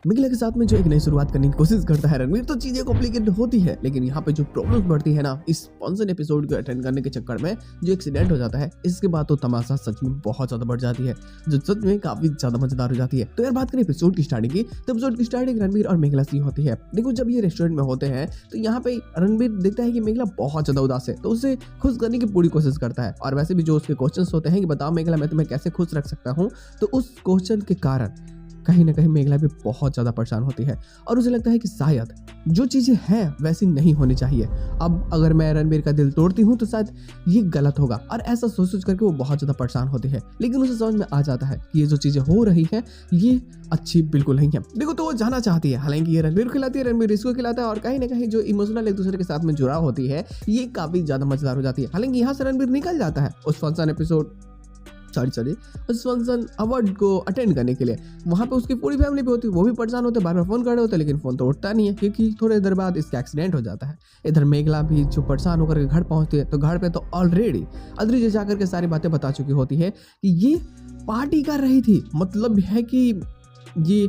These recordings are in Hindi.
मेघला के साथ में जो एक नई शुरुआत करने की कोशिश करता है रणवीर, तो चीजें कॉम्प्लिकेटेड होती है, लेकिन यहाँ पे जो प्रॉब्लम्स बढ़ती है ना इस 5 एपिसोड को अटेंड करने के चक्कर में, जो एक्सीडेंट हो जाता है, इसके बाद तो तमाशा सच में बहुत ज्यादा बढ़ जाती है, जो सच में काफी ज्यादा मजेदार हो जाती है। तो यार बात करें एपिसोड की स्टार्टिंग की, तो एपिसोड की स्टार्टिंग रणवीर और मेघला से होती है। देखो जब ये रेस्टोरेंट में होते हैं तो यहाँ पे रणवीर देखता है कि मेघला बहुत ज्यादा उदास है, तो उसे खुश करने की पूरी कोशिश करता है। और वैसे भी जो उसके क्वेश्चंस होते हैं कि बताओ मेघला मैं तुम्हें कैसे खुश रख सकता हूँ, तो उस क्वेश्चन के कारण कहीं ना कहीं मेघला भी बहुत ज़्यादा परेशान होती है और उसे लगता है कि शायद जो चीज़ें हैं वैसी नहीं होनी चाहिए। अब अगर मैं रणवीर का दिल तोड़ती हूँ तो शायद ये गलत होगा, और ऐसा सोच करके वो बहुत ज़्यादा परेशान होती है। लेकिन उसे समझ में आ जाता है कि ये जो चीज़ें हो रही हैं ये अच्छी बिल्कुल नहीं है। देखो तो वो जाना चाहती है, हालांकि ये रणवीर खिलाती है, रणवीर इसको खिलाता है, और कहीं ना कहीं जो इमोशनल एक दूसरे के साथ में जुड़ा होती है ये काफ़ी ज़्यादा मजेदार हो जाती है। हालांकि यहाँ से रणवीर निकल जाता है उस फंक्शन अवार्ड को अटेंड करने के लिए। वहाँ पे उसकी पूरी फैमिली भी होती है, वो भी परेशान होते हैं, बार बार फोन कर रहे होते हैं, लेकिन फोन तो उठता नहीं है क्योंकि थोड़ी देर बाद इसका एक्सीडेंट हो जाता है। इधर मेघला भी जो परेशान होकर के घर पहुँचती है, तो घर पे तो ऑलरेडी अद्रिजा जाकर के सारी बातें बता चुकी होती है कि ये पार्टी कर रही थी, मतलब है कि ये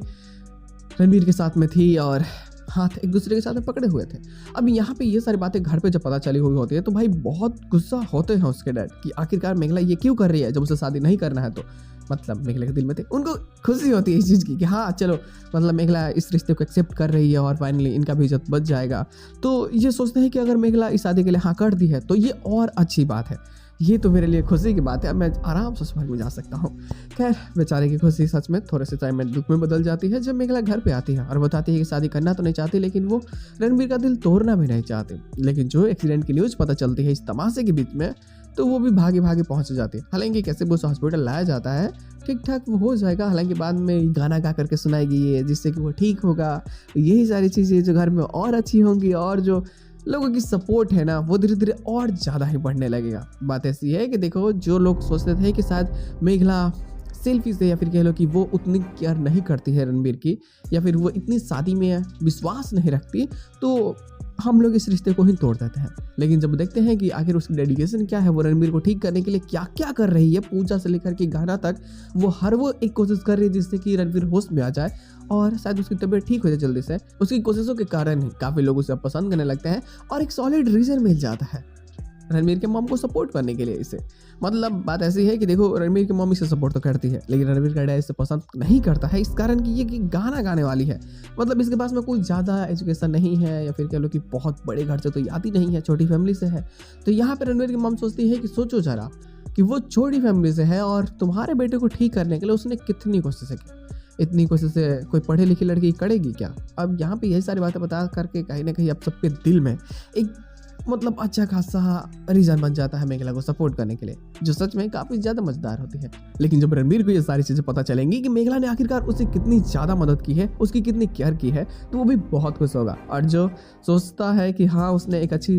रणवीर के साथ में थी और हाथ एक दूसरे के साथ में पकड़े हुए थे। अब यहाँ पे ये सारी बातें घर पे जब पता चली हुई होती है तो भाई बहुत गुस्सा होते हैं उसके डैड कि आखिरकार मेघला ये क्यों कर रही है, जब उसे शादी नहीं करना है। तो मतलब मेघला के दिल में थे, उनको खुशी होती है इस चीज़ की कि हाँ चलो मतलब मेघला इस रिश्ते को एक्सेप्ट कर रही है और फाइनली इनका भी इज्जत बच जाएगा। तो ये सोचते हैं कि अगर मेघला इस शादी के लिए हाँ कर दी है तो ये और अच्छी बात है, ये तो मेरे लिए खुशी की बात है, अब मैं आराम से स्वर्ग में जा सकता हूँ। खैर बेचारे की खुशी सच में थोड़े से टाइम में दुख में बदल जाती है जब मेघला घर पे आती है और बताती है कि शादी करना तो नहीं चाहती, लेकिन वो रणवीर का दिल तोड़ना भी नहीं चाहती। लेकिन जो एक्सीडेंट की न्यूज़ पता चलती है इस तमाशे के बीच में, तो वो भी भागे भागे पहुंच जाती है। हालांकि कैसे वो हॉस्पिटल लाया जाता है, ठीक ठाक वो हो जाएगा, हालांकि बाद में गाना गा करके सुनाएगी ये, जिससे कि वो ठीक होगा। यही सारी चीज़ें जो घर में और अच्छी होंगी, और जो लोगों की सपोर्ट है ना वो धीरे धीरे और ज़्यादा ही बढ़ने लगेगा। बात ऐसी है कि देखो जो लोग सोचते थे कि शायद मेघला सेल्फी से या फिर कह लो कि वो उतनी केयर नहीं करती है रणवीर की, या फिर वो इतनी शादी में विश्वास नहीं रखती, तो हम लोग इस रिश्ते को ही तोड़ देते हैं। लेकिन जब देखते हैं कि आखिर उसकी डेडिकेशन क्या है, वो रणवीर को ठीक करने के लिए क्या क्या कर रही है, पूजा से लेकर के गाना तक, वो एक कोशिश कर रही है जिससे कि रणवीर होश में आ जाए और शायद उसकी तबीयत ठीक हो जाए जल्दी से। उसकी कोशिशों के कारण ही काफ़ी लोग उसे पसंद करने लगते हैं और एक सॉलिड रीज़न मिल जाता है रणवीर के मॉम को सपोर्ट करने के लिए इसे। मतलब बात ऐसी है कि देखो रणवीर की मॉम इसे सपोर्ट तो करती है, लेकिन रणवीर का डैड इसे पसंद नहीं करता है, इस कारण कि ये कि गाना गाने वाली है। मतलब इसके पास में कोई ज़्यादा एजुकेशन नहीं है, या फिर कह लो कि बहुत बड़े घर से तो आती नहीं है, छोटी फैमिली से है। तो यहाँ पर रणवीर की मॉम सोचती है कि सोचो जरा कि वो छोटी फैमिली से है और तुम्हारे बेटे को ठीक करने के लिए उसने कितनी कोशिशें की। इतनी कोशिश से कोई पढ़ी लिखी लड़की करेगी क्या? अब यहाँ पे यही सारी बातें बता करके कहीं ना कहीं अब सबके दिल में एक मतलब अच्छा खासा रीजन बन जाता है मेघला को सपोर्ट करने के लिए, जो सच में काफी ज्यादा मजेदार होती है। लेकिन जब रणवीर को ये सारी चीजें पता चलेंगी कि मेघला ने आखिरकार उसे कितनी ज्यादा मदद की है, उसकी कितनी केयर की है, तो वो भी बहुत खुश होगा। और जो सोचता है कि हाँ उसने एक अच्छी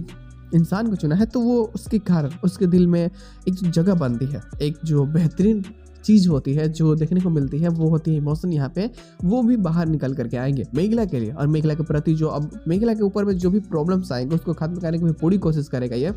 इंसान को चुना है, तो वो उसके कारण उसके दिल में एक जो जगह बनती है, एक जो बेहतरीन चीज़ होती है जो देखने को मिलती है, वो होती है इमोशन। यहाँ पे वो भी बाहर निकल करके आएंगे मेघला के लिए, और मेघला के प्रति जो अब मेघला के ऊपर में जो भी प्रॉब्लम्स आएंगे उसको खत्म करने की भी पूरी कोशिश करेगा ये।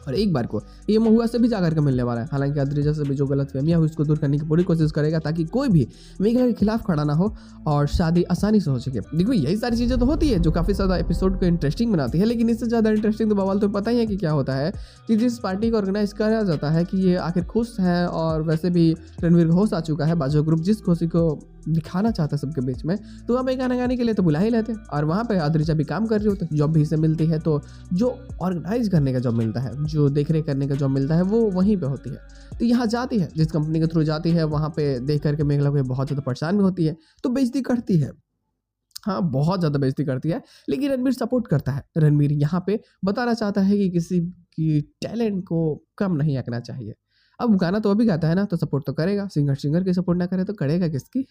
और एक बार को ये महुआ से भी जाकर के मिलने वाला है, हालांकि अद्रिजा से भी जो गलतफहमियां हुई उसको दूर करने की पूरी कोशिश करेगा ताकि कोई भी मेघला के खिलाफ खड़ा ना हो और शादी आसानी से हो सके। देखो यही सारी चीज़ें तो होती है जो काफ़ी ज़्यादा एपिसोड को इंटरेस्टिंग बनाती है, लेकिन इससे ज़्यादा इंटरेस्टिंग तो बवाल तो पता ही है कि क्या होता है कि जिस पार्टी को ऑर्गेनाइज करा जाता है कि ये आखिर खुश है, और वैसे भी रणवीर होश आ चुका है, बाजू ग्रुप जिस खुशी को दिखाना चाहता है सबके बीच में, तो वहाँ पे गाना गाने के लिए तो बुला ही लेते हैं। और वहाँ पे अद्रिजा भी काम कर रही होती है, जॉब भी से मिलती है, तो जो ऑर्गेनाइज करने का जॉब मिलता है, जो देख रेख करने का जॉब मिलता है, वो वहीं पे होती है। तो यहाँ जाती है, जिस कंपनी के थ्रू जाती है, वहाँ पे देख करके मेघला को बहुत ज़्यादा परेशान भी होती है, तो बेइज्जती करती है, हाँ बहुत ज़्यादा बेइज्जती करती है। लेकिन रणवीर सपोर्ट करता है। रणवीर यहाँ पे बताना चाहता है कि किसी की टैलेंट को कम नहीं आंकना चाहिए। अब गाना तो अभी गाता है ना, तो सपोर्ट तो करेगा, सिंगर की सपोर्ट ना करे तो करेगा किसकी?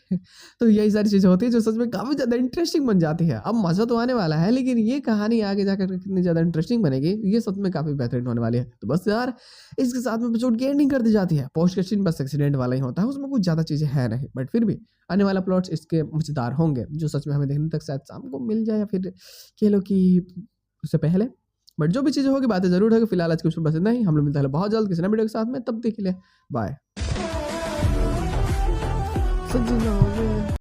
तो यही सारी चीज़ें होती है जो सच में काफ़ी ज़्यादा इंटरेस्टिंग बन जाती है। अब मज़ा तो आने वाला है, लेकिन ये कहानी आगे जाकर कितनी ज़्यादा इंटरेस्टिंग बनेगी ये सच में काफ़ी बेहतरीन होने वाली है। तो बस यार इसके साथ में एपिसोड की एंडिंग कर दी जाती है। पोस्ट क्वेश्चन बस एक्सीडेंट वाला ही होता है, उसमें कुछ ज़्यादा चीज़ें है नहीं, बट फिर भी आने वाला प्लॉट्स इसके मज़ेदार होंगे, जो सच में हमें देखने तक शायद शाम को मिल जाए, या फिर कह लो कि उससे पहले। बट जो भी चीज़ें होगी बातें जरूर होगी। फिलहाल आज के एपिसोड बस इतना ही, हम लोग मिलते हैं बहुत जल्द किसी नए वीडियो के साथ में, तब तक के लिए बाय।